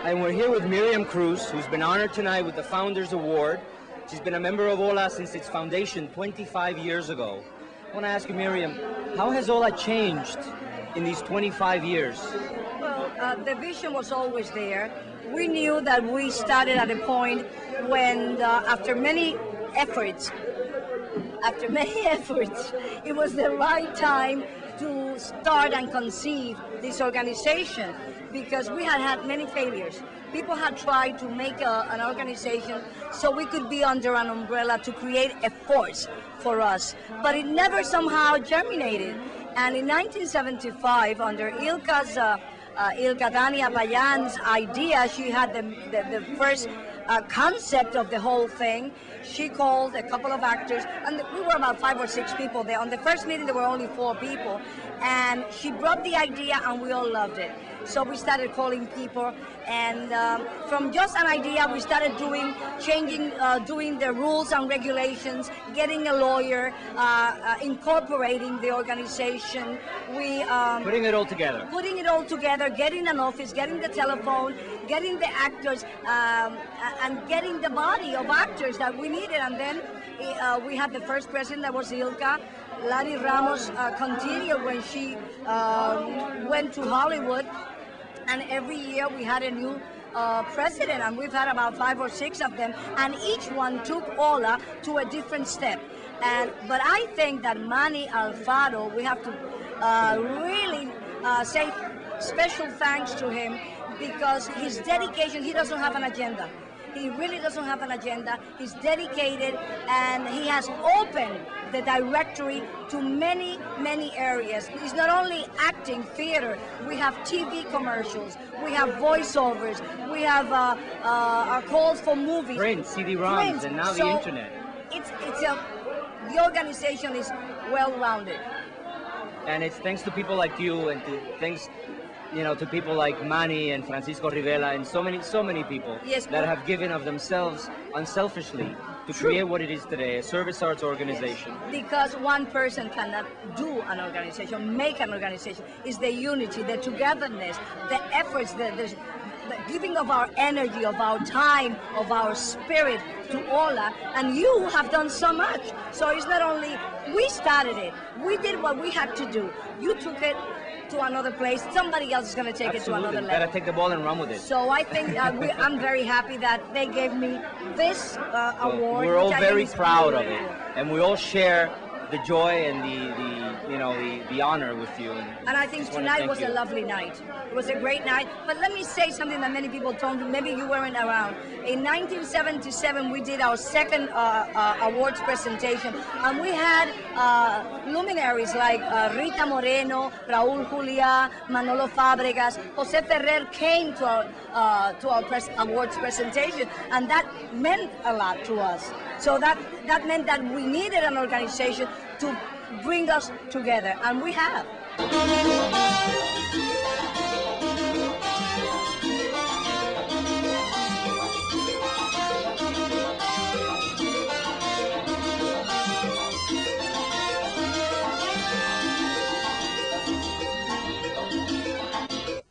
And we're here with Miriam Cruz, who's been honored tonight with the Founders Award. She's been a member of HOLA since its foundation 25 years ago. I want to ask you, Miriam, how has HOLA changed in these 25 years? Well, the vision was always there. We knew that we started at a point when, after many efforts, it was the right time to start and conceive this organization, because we had had many failures. People had tried to make an organization so we could be under an umbrella to create a force for us, but it never somehow germinated. And in 1975, under Ilka's, Tanya Payan's idea, she had the first concept of the whole thing. She called a couple of actors, and we were about 5 or 6 people there. On the first meeting, there were only 4 people, and she brought the idea, and we all loved it. So we started calling people, and from just an idea, we started changing the rules and regulations, getting a lawyer, incorporating the organization. Putting it all together. Putting it all together, getting an office, getting the telephone, getting the actors, and getting the body of actors that we needed. And then we had the first president, that was Ilka. Larry Ramos continued when she went to Hollywood. And every year we had a new president, and we've had about 5 or 6 of them, and each one took HOLA to a different step. But I think that Manny Alfaro, we have to really say special thanks to him, because his dedication, he doesn't have an agenda. He really doesn't have an agenda. He's dedicated, and he has opened the directory to many, many areas. It's not only acting, theater. We have TV commercials. We have voiceovers. We have our calls for movies. Print, CD-ROMs, and now the internet. The organization is well-rounded. And it's thanks to people like you, and thanks, to people like Manny and Francisco Rivera and so many people that have given of themselves unselfishly to create what it is today, a service arts organization. Yes. Because one person cannot do an organization, make an organization. It's the unity, the togetherness, the efforts, the giving of our energy, of our time, of our spirit to HOLA, and you have done so much. So it's not only, we started it, we did what we had to do. You took it to another place, somebody else is going to take it to another level. Gotta take the ball and run with it. So I think I'm very happy that they gave me this award. We're all very proud of it, and we all share the joy and the honor with you. And I think tonight was a lovely night. It was a great night. But let me say something that many people don't. Maybe you weren't around. In 1977, we did our second awards presentation, and we had luminaries like Rita Moreno, Raúl Julia, Manolo Fábregas, José Ferrer came to our awards presentation, and that meant a lot to us. So that meant that we needed an organization to bring us together, and we have.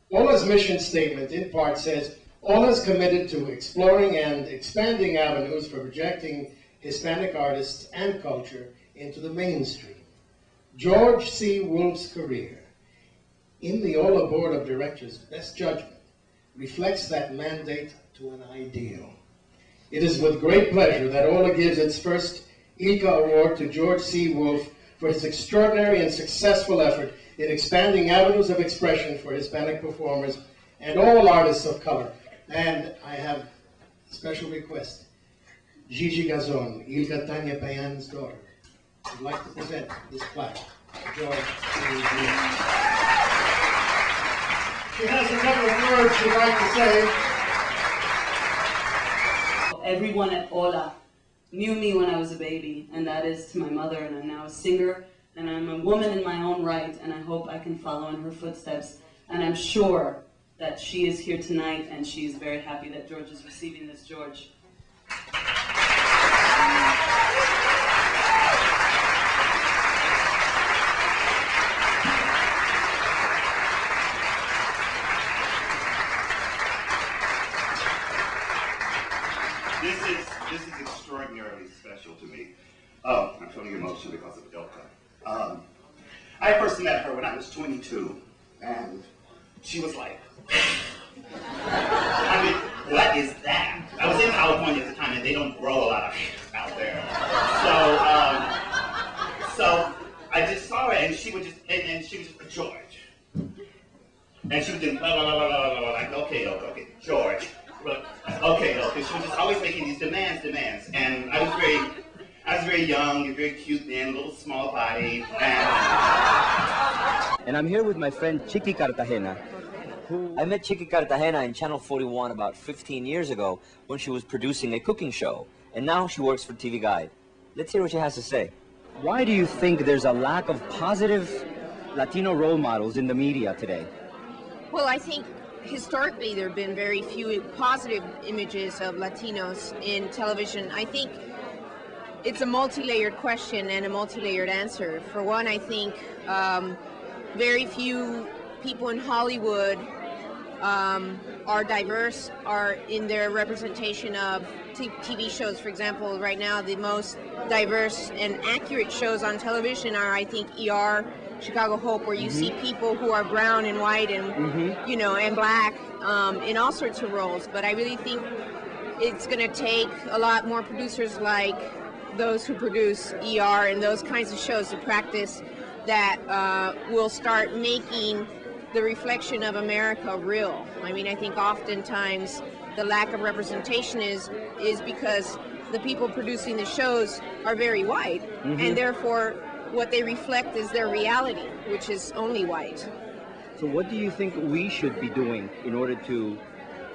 HOLA's mission statement, in part, says, HOLA is committed to exploring and expanding avenues for projecting Hispanic artists and culture into the mainstream. George C. Wolfe's career in the HOLA Board of Directors' best judgment reflects that mandate to an ideal. It is with great pleasure that HOLA gives its first Ilka Award to George C. Wolfe for his extraordinary and successful effort in expanding avenues of expression for Hispanic performers and all artists of color. And I have a special request. Gigi Gazon, Ilka Tanya Payan's daughter, would like to present this plaque to George. She has a number of words she'd like to say. Everyone at HOLA knew me when I was a baby, and that is to my mother, and I'm now a singer, and I'm a woman in my own right, and I hope I can follow in her footsteps. And I'm sure that she is here tonight, and she's very happy that George is receiving this. George. This is extraordinarily special to me. Oh, I'm feeling emotional because of Ilka. I first met her when I was 22, and she was like, I mean, what is that? I was in California at the time, and they don't grow a lot of hair out there. So I just saw her, and she would just, and she was just, George. And she was doing blah, blah, blah, blah, blah, blah, like, okay, George. Okay, she was just always making these demands. And I was very young and very cute then, a little small body. And I'm here with my friend Chiqui Cartagena. I met Chiqui Cartagena in Channel 41 about 15 years ago when she was producing a cooking show. And now she works for TV Guide. Let's hear what she has to say. Why do you think there's a lack of positive Latino role models in the media today? Well, I think historically there have been very few positive images of Latinos in television. I think it's a multi-layered question and a multi-layered answer. For one, I think very few people in Hollywood are diverse, are in their representation of TV shows. For example, right now the most diverse and accurate shows on television are, I think, ER, Chicago Hope, where you see people who are brown and white and you know, and black in all sorts of roles. But I really think it's going to take a lot more producers like those who produce ER and those kinds of shows to practice that will start making the reflection of America real. I mean, I think oftentimes the lack of representation is because the people producing the shows are very white, and therefore what they reflect is their reality, which is only white. So what do you think we should be doing in order to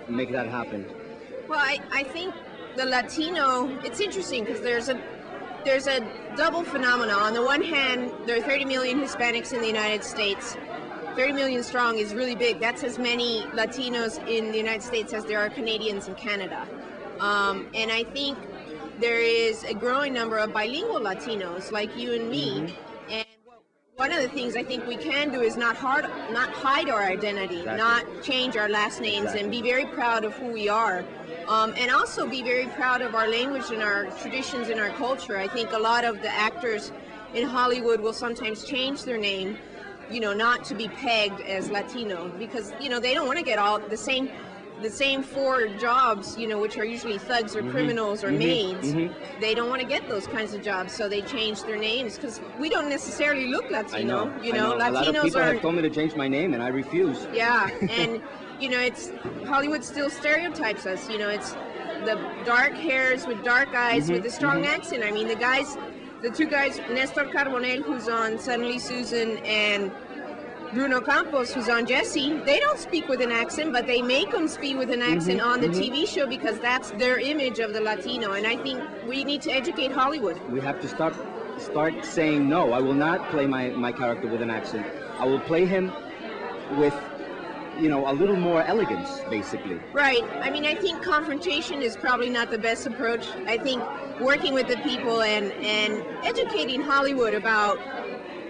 make that happen? Well, I think the Latino, it's interesting because there's a double phenomenon. On the one hand, there are 30 million Hispanics in the United States. 30 million strong is really big. That's as many Latinos in the United States as there are Canadians in Canada. And I think there is a growing number of bilingual Latinos like you and me. And one of the things I think we can do is not hide our identity, not change our last names, and be very proud of who we are. And also be very proud of our language and our traditions and our culture. I think a lot of the actors in Hollywood will sometimes change their name, you know, not to be pegged as Latino, because, you know, they don't want to get all the same 4 jobs, you know, which are usually thugs or criminals or maids. They don't want to get those kinds of jobs, so they change their names because we don't necessarily look Latino. I know. Latinos a lot of people have told me to change my name, and I refuse. Yeah, and you know, it's Hollywood still stereotypes us. You know, it's the dark hairs with dark eyes with a strong accent. I mean, the 2 guys, Nestor Carbonell, who's on Suddenly Susan, and Bruno Campos, who's on Jesse, they don't speak with an accent, but they make them speak with an accent on the TV show because that's their image of the Latino. And I think we need to educate Hollywood. We have to start saying, no, I will not play my character with an accent. I will play him with, you know, a little more elegance, basically. Right. I mean, I think confrontation is probably not the best approach. I think working with the people and educating Hollywood about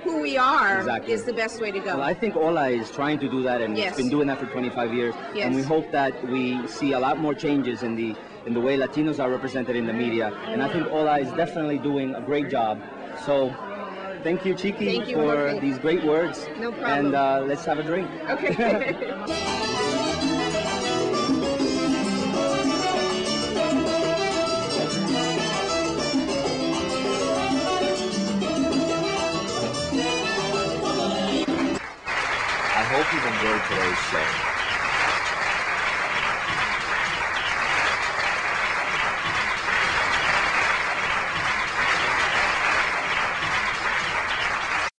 who we are is the best way to go. Well, I think HOLA is trying to do that, and it's been doing that for 25 years. And we hope that we see a lot more changes in the way Latinos are represented in the media. And I think HOLA is definitely doing a great job. So thank you, Chiqui, for these great words. No problem. And let's have a drink. Okay. I hope you've enjoyed today's show.